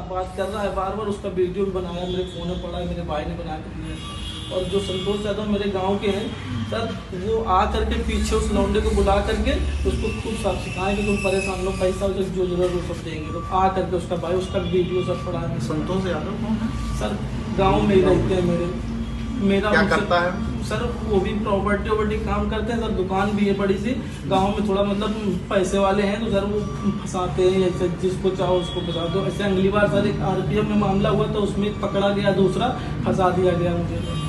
बात कर रहा है बार बार, उसका वीडियो भी बनाया, मेरे फ़ोन में पड़ा है, मेरे भाई ने बना कर दिया। और जो संतोष यादव मेरे गांव के हैं सर, वो आ करके पीछे उस लौंडे को बुला करके उसको खूब सब सिखाएं कि तुम परेशान लो, पैसा जो जरूरत हो सब देंगे। तो आ करके उसका भाई, उसका वीडियो सब पड़ा है। संतोष यादव कौन है सर? गांव में ही रहते हैं मेरा। क्या करता है सर? वो भी प्रॉपर्टी काम करते हैं सर, दुकान भी है बड़ी सी। गांव में थोड़ा मतलब पैसे वाले हैं तो सर वो फंसाते हैं, ऐसे जिसको चाहो उसको फंसा दो। ऐसे अगली बार सर एक RPF में मामला हुआ तो उसमें पकड़ा गया, दूसरा फंसा दिया गया मुझे।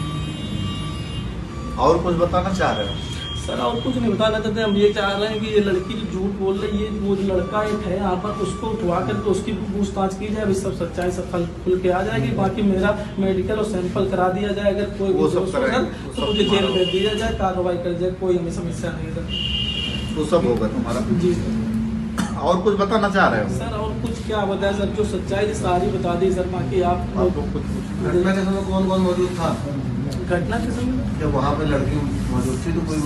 और कुछ बताना चाह रहे हो? सर और कुछ नहीं बताना चाहते, हम ये चाह रहे हैं कि ये लड़की जो झूठ बोल रही है, वो जो लड़का एक है यहाँ पर, उसको उठवा करके उसकी पूछताछ की जाए, अभी सब सच्चाई सब खुल के आ जाएगी। बाकी मेरा मेडिकल और सैंपल करा दिया जाए, अगर कोई वो सब सर तो मुझे जेल भेज दिया जाए, कार्रवाई कर जाए, कोई हमें समस्या नहीं सर। वो सब होगा तुम्हारा? जी सर। और कुछ बताना चाह रहे हो? सर और कुछ क्या बताया सर, जो सच्चाई सारी बता दी सर, बाकी आप घटना के समय कौन कौन मौजूद था? घटना के समय जब वहाँ पे लड़की मौजूद थी तो कोई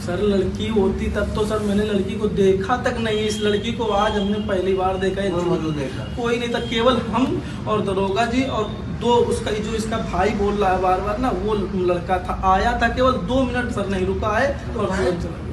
सर लड़की होती तब तो सर मैंने लड़की को देखा तक नहीं। इस लड़की को आज हमने पहली बार देखा है। मौजूद देखा? कोई नहीं था, केवल हम और दरोगा जी और दो उसका जो इसका भाई बोल रहा है बार बार ना, वो लड़का था, आया था केवल 2 मिनट सर, नहीं रुका है और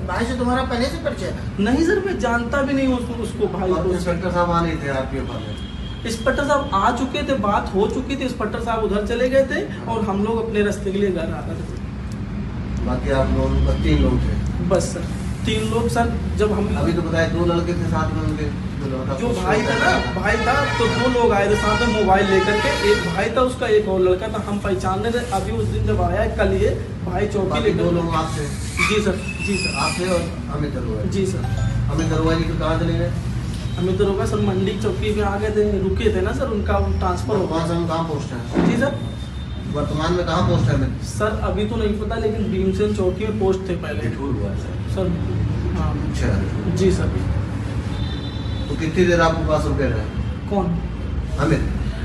भाई से तुम्हारा पहले से परिचय था? नहीं सर, मैं जानता भी नहीं उसको भाई को। इंस्पेक्टर साहब आ नहीं थे RPF वाले? इंस्पेक्टर साहब आ चुके थे, बात हो चुकी थी, इंस्पेक्टर साहब उधर चले गए थे और हम लोग अपने रास्ते के लिए घर आ रहे थे। बाकी आप लोग 3 लोग थे? बस सर 3 लोग सर। जब हम अभी तो बताए 2 लड़के थे साथ में उनके, जो भाई था ना, भाई था तो 2 लोग आए थे साथ में मोबाइल लेकर के, एक भाई था उसका, एक और लड़का था, हम पहचानने थे। अभी उस दिन जब आया कल ये भाई चौकी लेकर। 2 लोग आपसे? जी सर, जी सर। आपसे और अमित दरोगा? जी सर। अमित दरोगा जी को कहाँ चले गए? अमित दरोगा सर मंडी चौकी में आ गए थे, रुके थे ना सर, उनका ट्रांसफर हो गया। कहाँ पोस्ट है? जी सर। वर्तमान में कहाँ पोस्ट है? सर अभी तो नहीं पता, लेकिन भीमसेन चौकी में पोस्ट थे पहले। हुआ सर हाँ। अच्छा जी सर। तो कितनी देर आपके पास रुके रहे? कौन?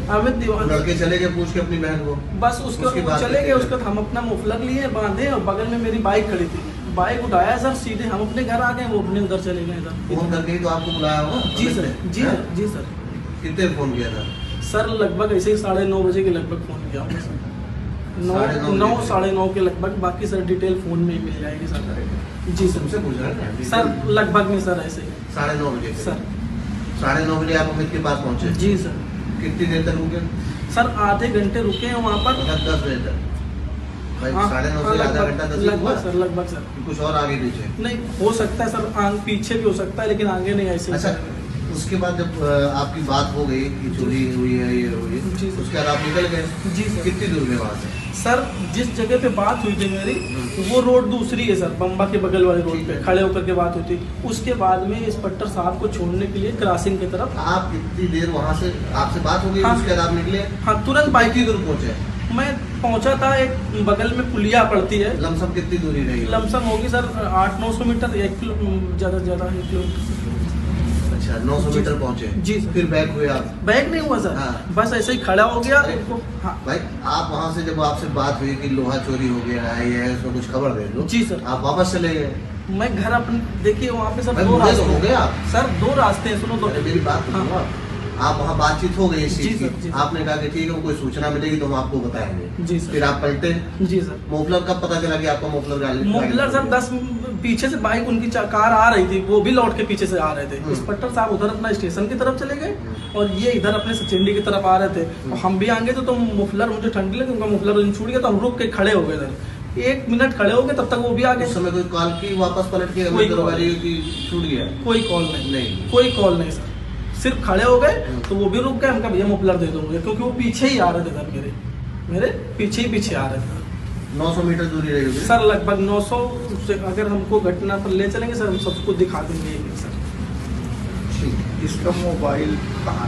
अमित दीवान। लड़के चले गए पूछ के अपनी बहन को? बस उसके चले गए, उसके हम अपना मुफलर लिए बांधे और बगल में मेरी बाइक खड़ी थी, बाइक उठाया सर, सीधे हम अपने घर आ गए, वो अपने उधर चले गए सर। फोन करके ही तो आपको बुलाया होगा? जी सर, जी सर, जी सर। कितने फोन किया था सर? लगभग ऐसे ही 9:30 बजे के लगभग फोन किया होगा सर। 9 साढ़े 9 के लगभग। बाकी सर डिटेल फोन में ही मिल जाएगी सर। जी सर। तुमसे पूछ रहे हैं सर? लगभग में सर ऐसे ही 9:30 बजे सर। 9:30 बजे आप अमित के पास पहुंचे? जी सर। कितनी देर तक रुके? सर आधे घंटे रुके हैं वहाँ पर। 10 बजे तक? भाई 9:30 से आधा घंटा 10 लगभग सर, लगभग सर। कुछ और आगे पीछे? नहीं हो सकता है सर, पीछे भी हो सकता है, लेकिन आगे नहीं ऐसे। अच्छा, उसके बाद जब आपकी बात हो गई कि चोरी हुई है, ये हुई, उसके बाद आप निकल गए? जी सर। कितनी दूर गए वहाँ से? सर जिस जगह पे बात हुई थी मेरी, वो रोड दूसरी है सर, बम्बा के बगल वाले रोड पे खड़े होकर के बात हुई थी। उसके बाद में इंस्पेक्टर साहब को छोड़ने के लिए क्रॉसिंग की तरफ। आप कितनी देर वहाँ से आपसे बात हो गई? हाँ, उसके बाद आप निकले? हाँ तुरंत बाइक कितनी दूर पहुँचे? मैं पहुंचा था, एक बगल में पुलिया पड़ती है। लमसम कितनी दूरी रही? लमसम होगी सर 800-900 मीटर, 1 किलो ज़्यादा से ज़्यादा 1 किलोमीटर। अच्छा 900 मीटर पहुंचे? जी सर। फिर बैक हुए आप? बैक नहीं हुआ सर। हाँ। बस ऐसे ही खड़ा हो गया। हाँ। भाई आप वहाँ से जब आपसे बात हुई कि लोहा चोरी हो गया है, ये है, उसमें कुछ खबर दे दो। जी सर। आप वापस चले गए? मैं घर अपने, देखिए वहाँ पे सर 2 रास्ते रास्ते हो गए आप? सर 2 रास्ते हैं, सुनो तो मेरी बात सुनो। आप वहाँ बातचीत हो गई इस जी चीज सर, की, जी। आपने कहा कि ठीक है कोई सूचना मिलेगी तो हम आपको बताएंगे। जी सर। फिर आप पलटे? जी सर। मोफलर कब पता चला कि आपका मोफलर मोफलर सर 10 पीछे से बाइक उनकी कार आ रही थी, वो भी लौट के पीछे से आ रहे थे। इंस्पेक्टर साहब उधर अपना स्टेशन की तरफ चले गए और ये इधर अपने सचिंडी की तरफ आ रहे थे। और हम भी आएंगे तो मुफलर, मुझे ठंडी लगी, उनका मुफलर छूट गया तो हम रुक के खड़े हो गए इधर। 1 मिनट खड़े हो गए, तब तक वो भी आ गए। उस समय कोई कॉल की वापस पलट के? कोई छूट गया? कोई कॉल नहीं, कोई कॉल नहीं सर, सिर्फ खड़े हो गए तो वो भी रुक गए। हमका भैया मुफलर दे दो मुझे, क्योंकि वो पीछे ही आ रहे थे सर, मेरे पीछे आ रहे थे। 900 मीटर दूरी रही होगी सर, लगभग 900 से। अगर हमको घटना पर ले चलेंगे सर, हम सबको दिखा देंगे सर। इसका मोबाइल कहाँ